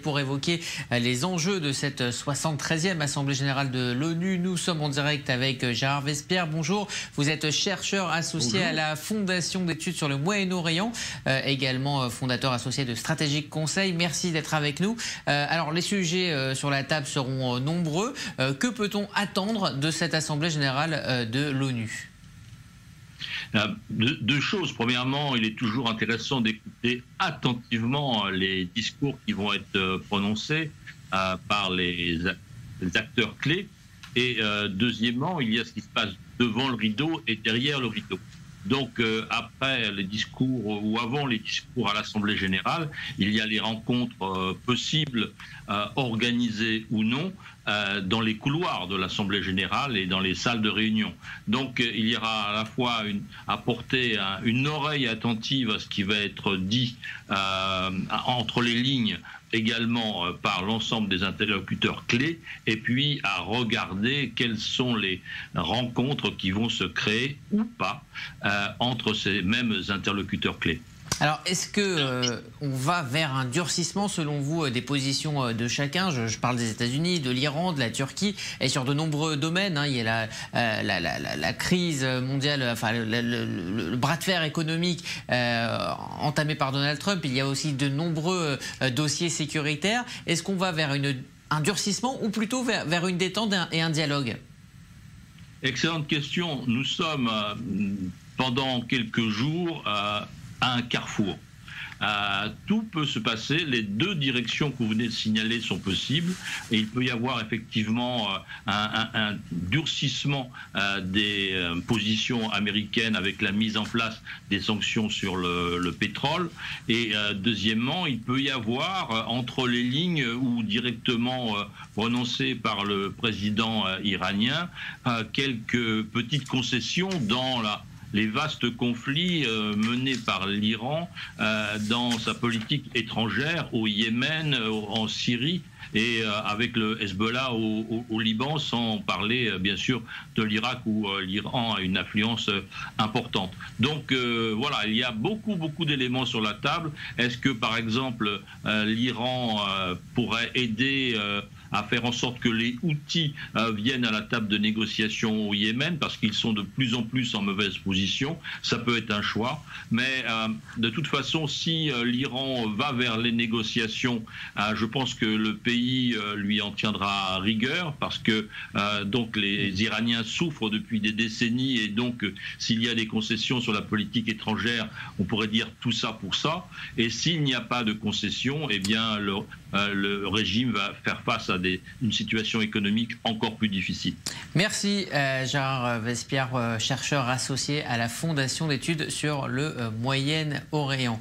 Pour évoquer les enjeux de cette 73e Assemblée Générale de l'ONU, nous sommes en direct avec Gérard Vespierre. Bonjour, vous êtes chercheur associé à la Fondation d'études sur le Moyen-Orient, également fondateur associé de Stratégique Conseil. Merci d'être avec nous. Alors, les sujets sur la table seront nombreux. Que peut-on attendre de cette Assemblée Générale de l'ONU ? Deux choses. Premièrement, il est toujours intéressant d'écouter attentivement les discours qui vont être prononcés par les acteurs clés. Et deuxièmement, il y a ce qui se passe devant le rideau et derrière le rideau. Donc, après les discours ou avant les discours à l'Assemblée générale, il y a les rencontres possibles, organisées ou non, dans les couloirs de l'Assemblée générale et dans les salles de réunion. Donc, il y aura à la fois apporter une oreille attentive à ce qui va être dit entre les lignes, également par l'ensemble des interlocuteurs clés, et puis à regarder quelles sont les rencontres qui vont se créer ou pas entre ces mêmes interlocuteurs clés. Alors, est-ce que on va vers un durcissement, selon vous, des positions de chacun ? Je parle des États-Unis, de l'Iran, de la Turquie, et sur de nombreux domaines. Il y a la crise mondiale, enfin le bras de fer économique entamé par Donald Trump. Il y a aussi de nombreux dossiers sécuritaires. Est-ce qu'on va vers un durcissement ou plutôt vers une détente et un dialogue ? Excellente question. Nous sommes pendant quelques jours à un carrefour. Tout peut se passer, les deux directions que vous venez de signaler sont possibles, et il peut y avoir effectivement un durcissement des positions américaines avec la mise en place des sanctions sur le pétrole, et deuxièmement, il peut y avoir entre les lignes ou directement prononcées par le président iranien quelques petites concessions dans les vastes conflits menés par l'Iran dans sa politique étrangère au Yémen, en Syrie et avec le Hezbollah au Liban, sans parler bien sûr de l'Irak où l'Iran a une influence importante. Donc voilà, il y a beaucoup d'éléments sur la table. Est-ce que par exemple l'Iran pourrait aider à faire en sorte que les Houthis viennent à la table de négociation au Yémen, parce qu'ils sont de plus en plus en mauvaise position? Ça peut être un choix. Mais de toute façon, si l'Iran va vers les négociations, je pense que le pays lui en tiendra rigueur, parce que donc les Iraniens souffrent depuis des décennies, et donc s'il y a des concessions sur la politique étrangère, on pourrait dire tout ça pour ça. Et s'il n'y a pas de concessions, eh bien le régime va faire face à une situation économique encore plus difficile. Merci Gérard Vespierre, chercheur associé à la Fondation d'études sur le Moyen-Orient.